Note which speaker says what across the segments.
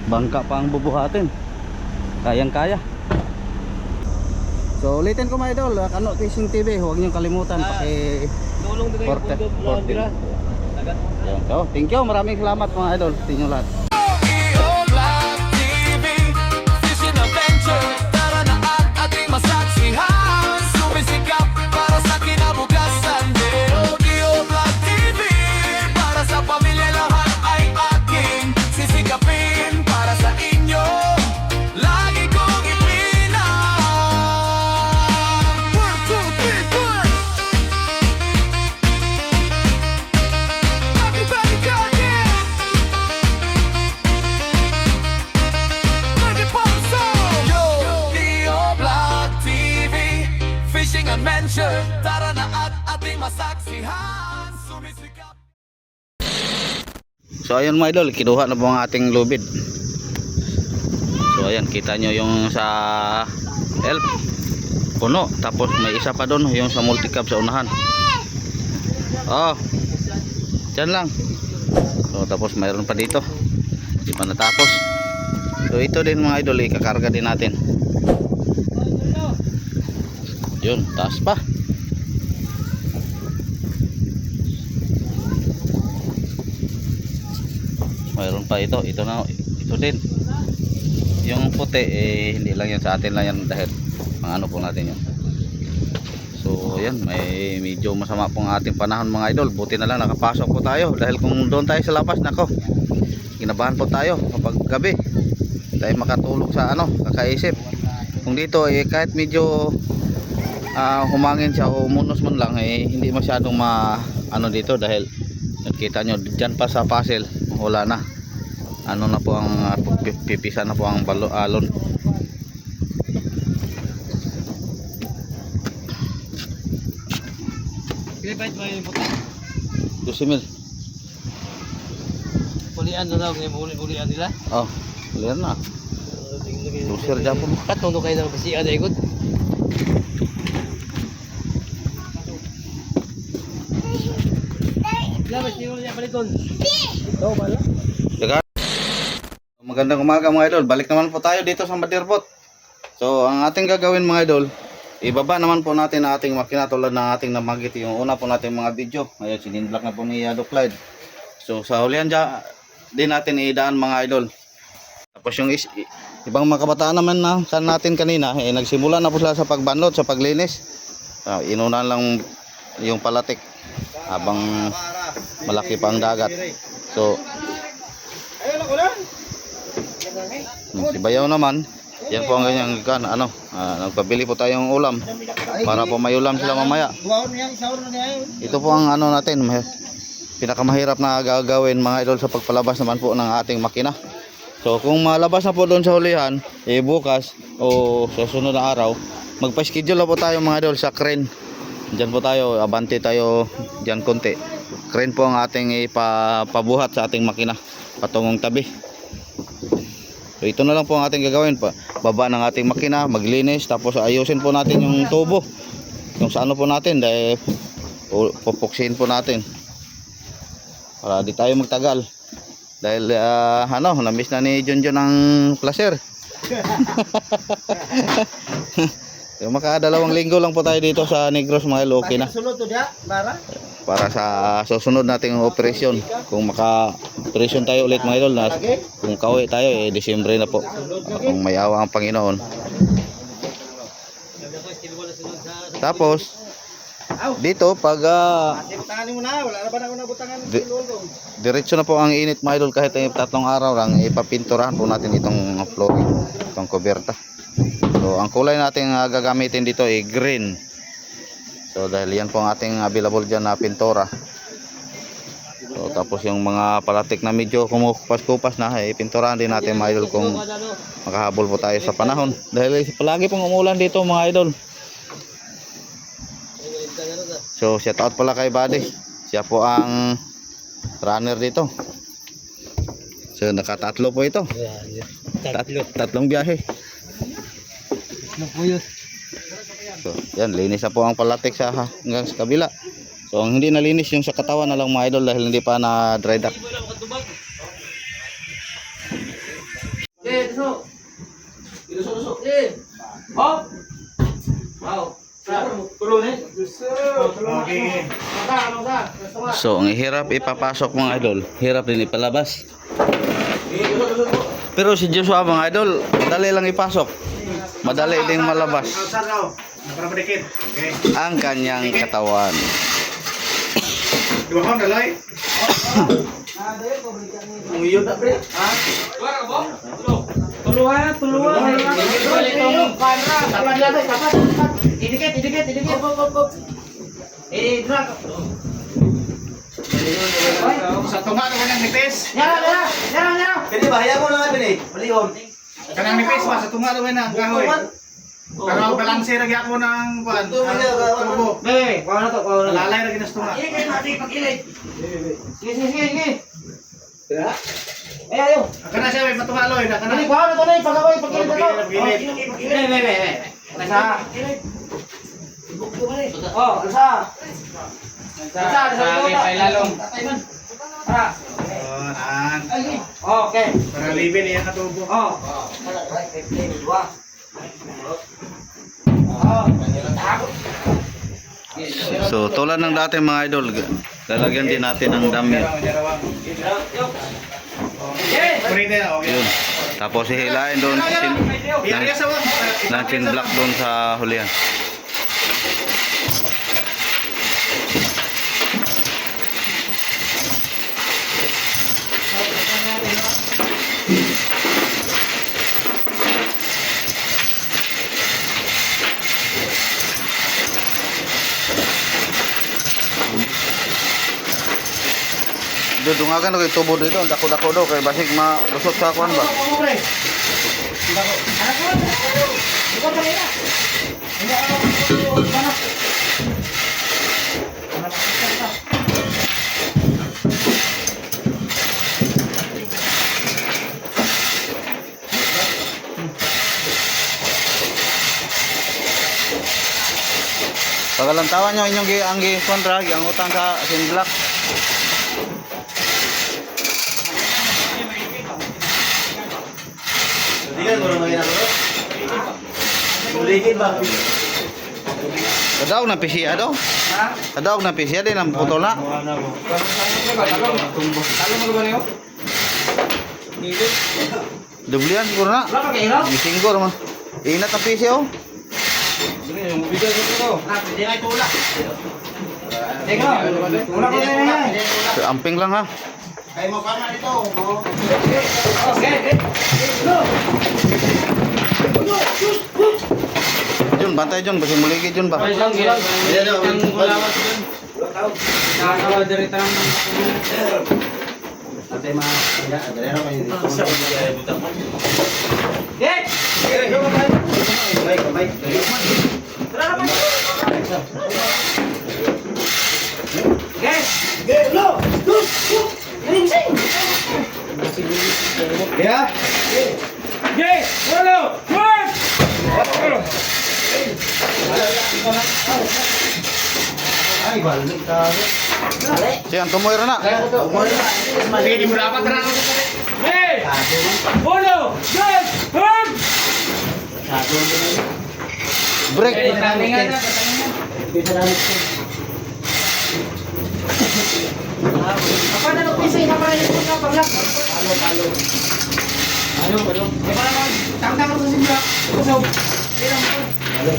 Speaker 1: Bangka pa ang bubuhatin. Kayang kaya. So ulitin ko mga idol, Kano Fishing TV, huwag niyong kalimutan
Speaker 2: Tulong din kayo kung dira.
Speaker 1: So, thank you, maraming salamat mga idol sa inyo lahat.
Speaker 3: Tara na at ating masaksihan, sumisikap.
Speaker 1: So ayun mga idol, kinuha na po ang ating lubid. So ayan, kita nyo yung sa elf puno, tapos may isa pa doon yung sa multicab sa unahan. Oh, dyan lang. So tapos mayroon pa dito, hindi pa natapos. So ito din mga idol, ikakarga din natin. Yun, taas pa. Mayroon pa ito na, ito din. Yung puti hindi lang yan sa atin lang yan dahil pang ano po natin yun. So yan, may medyo masama pong ating panahon mga idol. Buti na lang nakapasok po tayo dahil kung doon tayo sa labas, nako, kinabahan po tayo kapag gabi tayo makatulog sa kakaisip. Kung dito kahit medyo humangin siya o umunos man lang, hindi masyadong dito dahil nakita nyo dyan pa sa puzzle, wala na, na po ang pipisa na po ang alon.
Speaker 2: Pinipait mo yung puti.
Speaker 1: 12,000.
Speaker 2: Pulian na daw, pulian nila.
Speaker 1: Oh, liyan na. Lusir dyan po.
Speaker 2: Katundo kayo ng kasi ada ikot.
Speaker 1: Magandang umaga mga idol. Balik naman po tayo dito sa Madirbot. So ang ating gagawin mga idol, ibaba naman po natin ang ating makina tulad ng ating namagit yung una po natin mga video. Ayun, sinindlock na po ni Yado Clyde. So sa hulihan din natin idaan mga idol. Tapos yung ibang mga kabataan naman na natin kanina, nagsimula na po sila sa pagbanlot, sa paglinis. Inunan lang yung palatik habang malaki pa ang dagat. So si Bayaw naman, yan po ang ganyang nagpabili po tayong ulam para po may ulam sila mamaya. Ito po ang natin, pinakamahirap na gagawin mga idol sa pagpalabas naman po ng ating makina. So kung malabas na po doon sa hulihan, bukas o sa sunod na araw, magpa-schedule na po tayo mga idol sa crane. Diyan po tayo, abante tayo diyan konti. Crane po ang ating ipabuhat sa ating makina patungong tabi. So ito na lang po ang ating gagawin, baba ng ating makina, maglinis, tapos ayusin po natin yung tubo. Yung sa po natin, dahil pupuksin po natin. Para di tayo magtagal. Dahil na-miss na ni Junjun ang placer. So, makadalawang linggo lang po tayo dito sa Negros mga idol, okay na. Para sa susunod nating operasyon, kung maka-operasyon tayo ulit mga idol, na kung kauwi tayo Disyembre na po, kung may awa ang Panginoon. Tapos dito pag diretso na po ang init mga idol, kahit 3 araw lang ipapinturahan po natin itong flooring, itong kuberta. So ang kulay natin gagamitin dito ay green. So dahil yan po ang ating available dyan na pintura. So tapos yung mga palatik na medyo kumukupas-kupas na, pinturahan din natin mga idol kung makahabol po tayo sa panahon. Dahil palagi pong umulan dito mga idol. So shout out pala kay Buddy. Siya po ang runner dito. So nakatatlo po ito. Tatlong biyahe. So yan, linis na po ang palatik hanggang sa kabila. So ang hindi nalinis yung sa katawan na lang mga idol dahil hindi pa na dry dock.
Speaker 2: Oh! Wow!
Speaker 1: So, ang hirap ipapasok mga idol, hirap din ipalabas. Pero si Joshua mga idol, madali lang ipasok. Madali ding malabas ang kanyang katawan.
Speaker 2: Tuluhan!
Speaker 4: Sa tunga naman ang nipis.
Speaker 2: Nyara!
Speaker 4: Kaya ba, hayaan mo lang natin eh. Malihon. Kanang nipis ba, sa tunga naman ang kahoy. Pero ang balanse rin ako ng buwan. Tubo.
Speaker 2: Kuha na to.
Speaker 4: Lalay rin sa tunga.
Speaker 2: Sige. Ayaw!
Speaker 4: Aka na siya, may matungaloy. Aka na.
Speaker 2: Kuha na to na pagkaway, pagkilid na to!
Speaker 4: Pagilid.
Speaker 2: Alsa! Oh, alsa! Alsa! Para! Okay.
Speaker 4: Para level yan na tubo.
Speaker 2: Oh.
Speaker 1: So, tulad ng dati mga idol, lalagyan din natin ng dami.
Speaker 4: Pwede na, okay.
Speaker 1: Yun. Tapos hihilain doon ng chin block doon sa hulihan. Dungagan ko tubo dito, dako-dako do kay basig malusot sa kuan ba. Pagalantawan nyo inyong anggi kontra ang utang sa sinblak. Kadaog na pisiya do? Kadaog na pisiya din ang putol na. Dublian siguro na. Gisinggo naman. Inat ang pisiya oh. Amping lang ha.
Speaker 4: Ay mo kama dito.
Speaker 1: Jun, bantay Jun, basi muligi Jun ba?
Speaker 4: Ay, balik ka.
Speaker 1: Siyan, tumoy ra na.
Speaker 4: Sige, di mo dapat na.
Speaker 1: Break.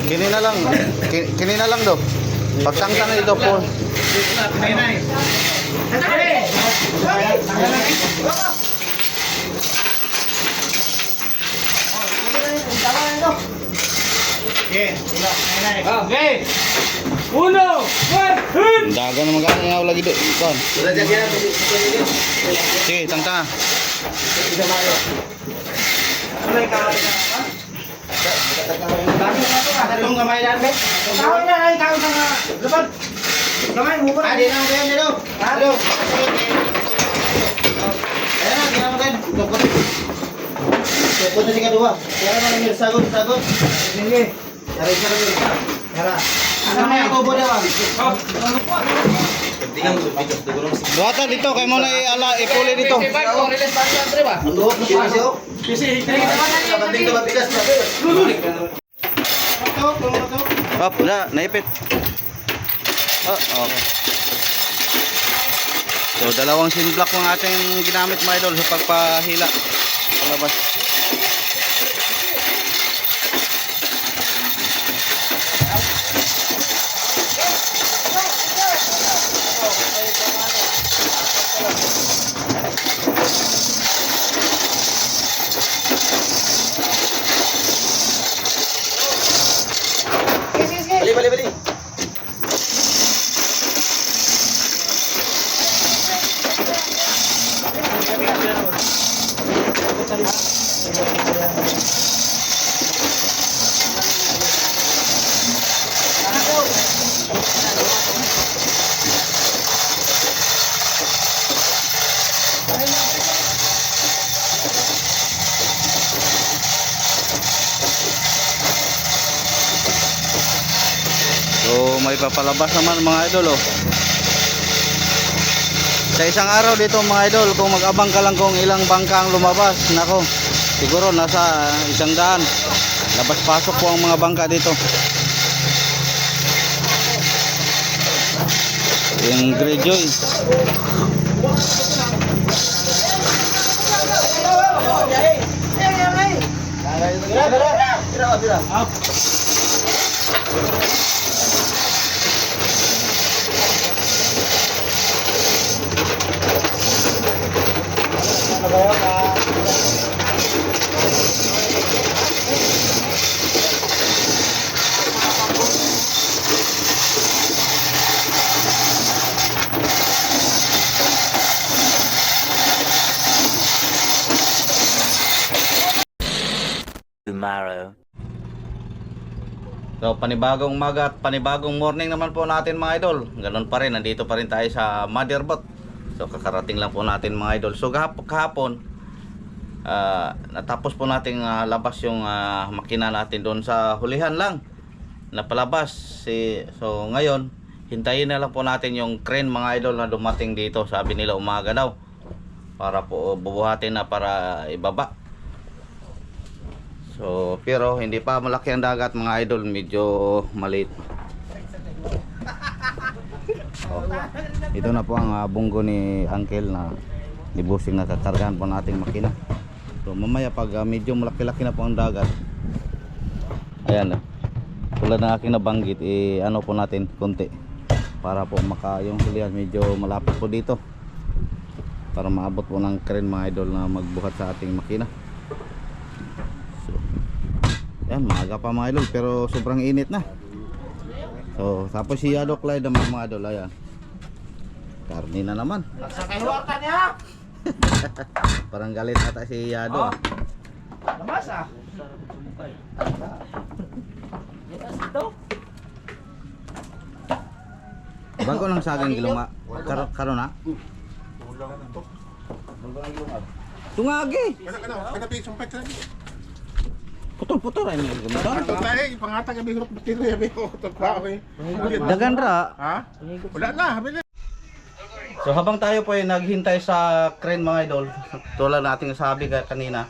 Speaker 1: Kini na lang. Kini na lang do. Pagtangtang ito po.
Speaker 2: Okay! Uno!
Speaker 1: Dagan naman gani nga lagi do. Kon. Sige, tangtang.
Speaker 4: Itong kamay natin. Adi na mo kayo nito. Halo. Ayan na, tingnan mo kayo. Tukot na si kadua. Kaya naman yung sagot. Sige. Yari sa rin. Yara. Ano na yung tubo daw?
Speaker 1: Duwata dito, kay mo na ipuli dito. Hop, na, naipit. Oh, okay. So, dalawang sin block ang ating ginamit mga idol sa pagpahila. Palabas.
Speaker 2: Bali.
Speaker 1: So, may papalabas naman mga idol, oh. Sa isang araw dito mga idol, kung mag-abang ka lang kung ilang bangka ang lumabas, nako, siguro nasa 100. Labas-pasok po ang mga bangka dito. Yung Greyjoy.
Speaker 5: Tomorrow.
Speaker 1: So, panibagong umaga at panibagong morning naman po natin mga idol. Ganun pa rin, nandito pa rin tayo sa Motherboat. So, kakarating lang po natin mga idol. So, kahapon, natapos po nating labas yung makina natin doon sa hulihan lang. Napalabas. So, ngayon, hintayin na lang po natin yung crane mga idol na dumating dito. Sabi nila umaga daw. Para po bubuhatin na para ibaba. So, pero hindi pa malaki ang dagat mga idol, medyo maliit. Oh, ito na po ang bunggo ni Uncle na nibusing na kakargahan po nating makina. So, mamaya pag medyo malaki-laki na po ang dagat, ayan, tulad ng aking nabanggit, ano po natin konti para po yung hulihan medyo malapit po dito para maabot po ng crane mga idol na magbuhat sa ating makina. Yan, maaga pa mga idol pero sobrang init na. So, tapos si Yado Clyde naman mga idol, ayan. Karni na naman.
Speaker 2: Sa kahiwata niya.
Speaker 1: Parang galit ata si Yado.
Speaker 2: Lamas ah.
Speaker 1: Bago lang saging giluma. Karo na. Tungagi. Putol-putol ay may gumito.
Speaker 4: Ito tayo, pangatag ang bihurot batiro ya biho. Ito pa okay.
Speaker 1: Dagan ra.
Speaker 4: Ha? Wala na, habili.
Speaker 1: So habang tayo po ay naghintay sa crane mga idol, tulad nating sabi kanina.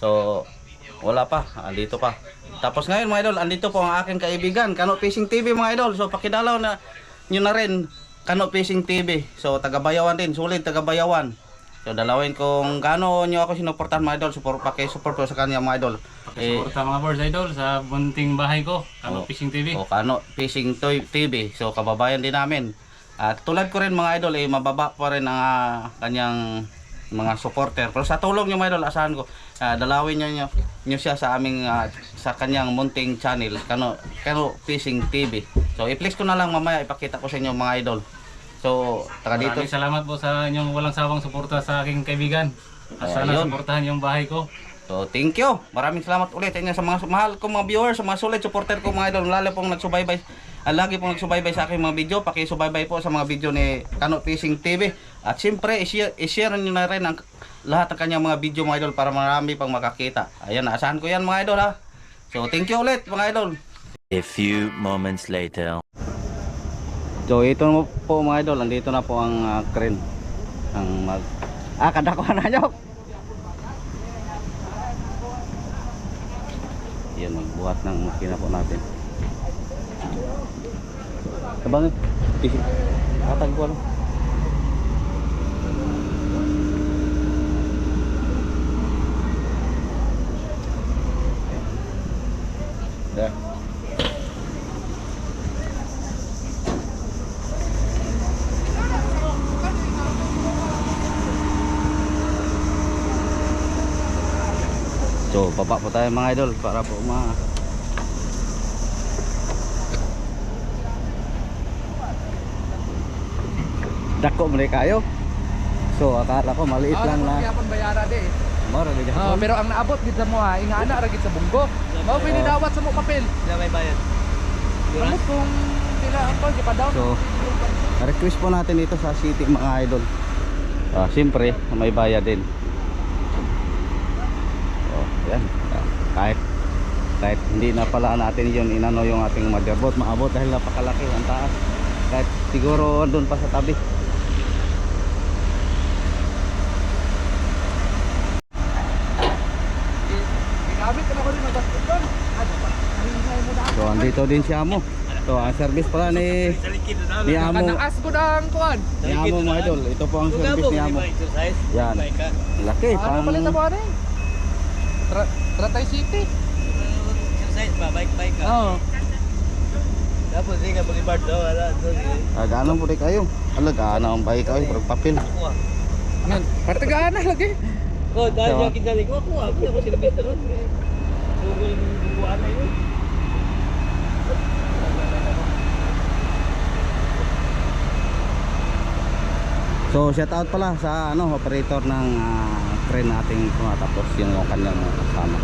Speaker 1: So wala pa, andito pa. Tapos ngayon mga idol, andito po ang aking kaibigan, Kano Fishing TV mga idol. So pakidalaw na nyo na rin Kano Fishing TV. So taga-Bayawan din, sulit taga-Bayawan. So dalawin kung gaano nyo ako sinuportahan mga idol, paki-support po sa kanya mga idol.
Speaker 6: Suporta mga boys idol sa bunting bahay ko, Kano Fishing TV.
Speaker 1: O Kano Fishing TV. So kababayan din namin. At tulad ko rin mga idol, mababa pa rin ang kanyang mga supporter. Pero sa tulong nyo mga idol, asahan ko, dalawin nyo siya sa aming sa kanyang munting channel, Kano Fishing TV. So i-flex ko na lang mamaya, ipakita ko sa inyo mga idol. So, taga dito.
Speaker 6: Maraming salamat po sa inyong walang sawang suporta sa aking kaibigan. At sana
Speaker 1: Ayun.
Speaker 6: suportahan yung bahay ko.
Speaker 1: So, thank you. Maraming salamat ulit sa inyo sa mga mahal kong mga viewers, sa mga solid supporter ko mga idol, lalo pong nagsubaybay. Lagi pong nagsubaybay sa aking mga video, paki-subaybay po sa mga video ni Kano Fishing TV. At siyempre, i-share niyo na rin ang lahat ng kanyang mga video mga idol para marami pang makakita. Ayan, naasahan ko yan mga idol ha. So, thank you ulit mga idol.
Speaker 5: A few moments later.
Speaker 1: So ito po mga idol, andito na po ang crane. Ang kadakuha na nyo. Yan, magbuhat ng makina po natin. Sabangit. Katag ko ano. There. So, baba po tayo mga idol para po dako mo kayo. So, akala ko maliit lang na.
Speaker 7: Kaya pang bayara di.
Speaker 1: Mara di
Speaker 7: Oh, pero ang naabot gid sa mo ha, ingana ra gid sa bunggok. Mao pinidawat sa mo papel.
Speaker 2: Sila may bayad.
Speaker 7: Ano kung pila ang pag ipa-down?
Speaker 1: So, request po natin ito sa city mga idol. Siyempre, may bayad din. Oh, yan. Kahit hindi na pala natin yun inano yung ating motherboard, maabot dahil napakalaki ang taas. Kahit siguro doon pa sa tabi.
Speaker 7: Gamit ka na ko rin mag-basket doon. Ano pa? Hingay mo na.
Speaker 1: So, andito din si Amo. So, ang service pala ni Amo.
Speaker 7: Kanaas ko ang kuan.
Speaker 1: Ni Amo mga idol. Ito po ang service ni Amo. Yan. Laki.
Speaker 7: Ano palit na po ano? Tratay City.
Speaker 2: Exercise ba? Bike ka?
Speaker 7: Oo.
Speaker 2: Tapos hindi ka mag-ibard daw.
Speaker 1: Gano'n po rin kayo. Alagaan ang bike kayo. Parang papel.
Speaker 7: Yan. Partagaan na lagi.
Speaker 2: Oh, dahil
Speaker 1: So,
Speaker 2: yung kinali ko, ako mo sila besta ron. Buwan na yun.
Speaker 1: So, shout out pala sa operator ng crane nating tapos yung kanyang mga kasama.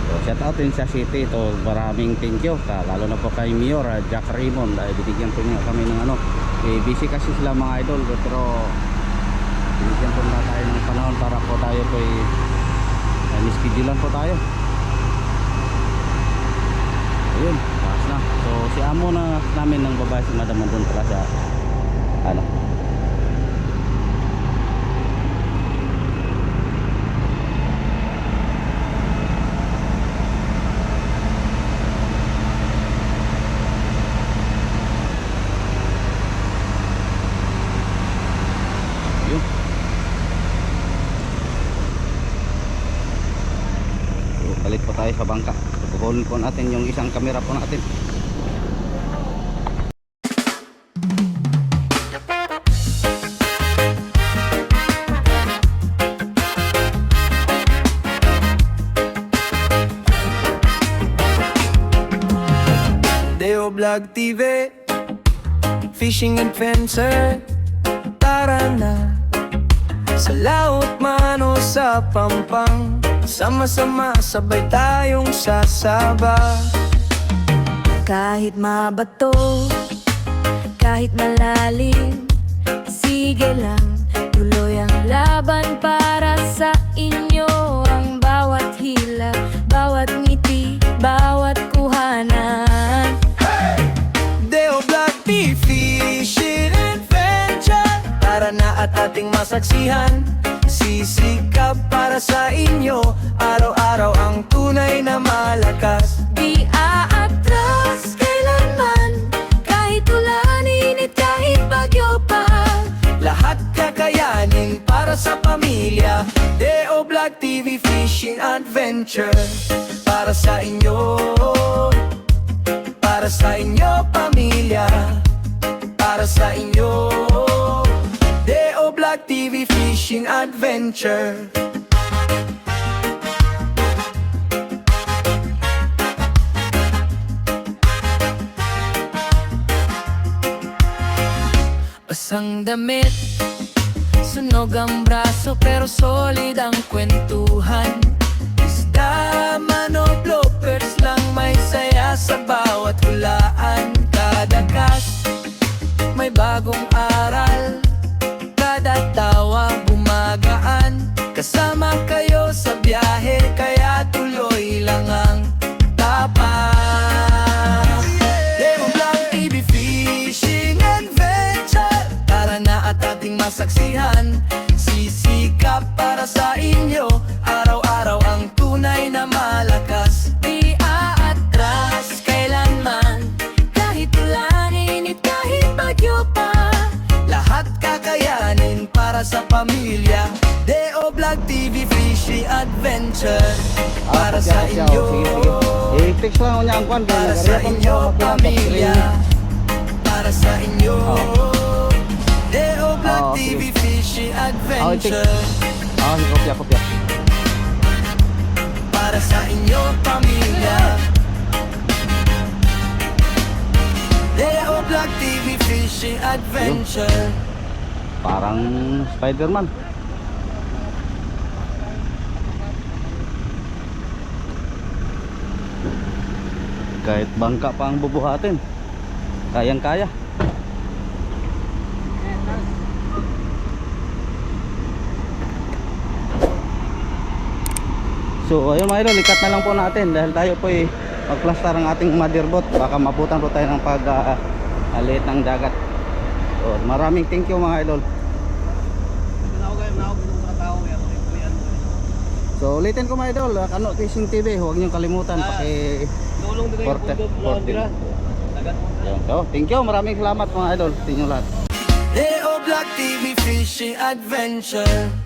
Speaker 1: So, shout out din sa city. Ito, maraming thank you. Lalo na po kay Mayor Jack Raymond. Binigyan po niya kami ng busy kasi sila mga idol. Pero binigyan po na tayo ng panahon para po tayo po nischedulean po tayo. Ayun, taas na. So, si Amo na namin ng babae si Madam doon pala sa balik po tayo sa bangka. Kukunin po natin yung isang camera po natin.
Speaker 3: Deo Vlog TV, Fishing Adventure. Tara na sa laot man o sa pampang, sama-sama sabay tayong sasaba.
Speaker 8: Kahit mabato, kahit malalim, sige lang, tuloy ang laban para sa inyo. Ang bawat hila, bawat ngiti, bawat kuhanan.
Speaker 3: Deo Vlog TV, Fishing Adventure. Tara na at ating masaksihan, sisikap para sa inyo, araw-araw ang tunay na malakas.
Speaker 8: Di aatras kailanman, kahit ulan, init, kahit bagyo pa.
Speaker 3: Lahat kakayanin para sa pamilya. Deo Vlog TV, Fishing Adventure. Para sa inyo, para sa inyo pamilya, para sa inyo. Deo Vlog TV, Fishing Adventure.
Speaker 8: Basang damit, sunog ang braso, pero solid ang kwentuhan.
Speaker 3: Isda man o bloopers lang, may saya sa bawat hulaan. Kada cast, may bagong aral. Kada tawa bumagaan, kasama kayo sa biyahe, kaya tuloy lang ang tapak. Deo Vlog TV, Fishing Adventure. kailanman sisikap para sa inyo. Araw-araw ang tunay na malakas.
Speaker 8: Di aatras kailanman, kahit ulan, init, kahit bagyo pa.
Speaker 3: Lahat kakayanin para sa pamilya. Deo Vlog TV Fishing Adventure para sa
Speaker 1: Sige,
Speaker 3: inyo.
Speaker 1: I-text lang ko niya ang kwan.
Speaker 3: Para sa inyo pamilya. Para sa inyo. Deo Vlog
Speaker 1: Oh,
Speaker 3: TV
Speaker 1: sige.
Speaker 3: Fishing Adventure
Speaker 1: Kopya.
Speaker 3: para sa inyo pamilya. Deo Vlog TV Fishing Adventure.
Speaker 1: Parang Spider-Man. Kahit bangka pa ang bubuhatin, kayang-kaya. So ayun mga idol, ikat na lang po natin dahil tayo po ay magplastar ang ating motherboard. Baka mabutan po tayo ng pag-aliit ng dagat. So maraming thank you mga idol. So ulitin ko mga idol, Kano Fishing TV, huwag niyong kalimutan
Speaker 2: Tulong din kayo kung dira.
Speaker 1: So thank you, maraming salamat mga idol sa inyo lahat.
Speaker 3: Deo Vlog TV Fishing Adventure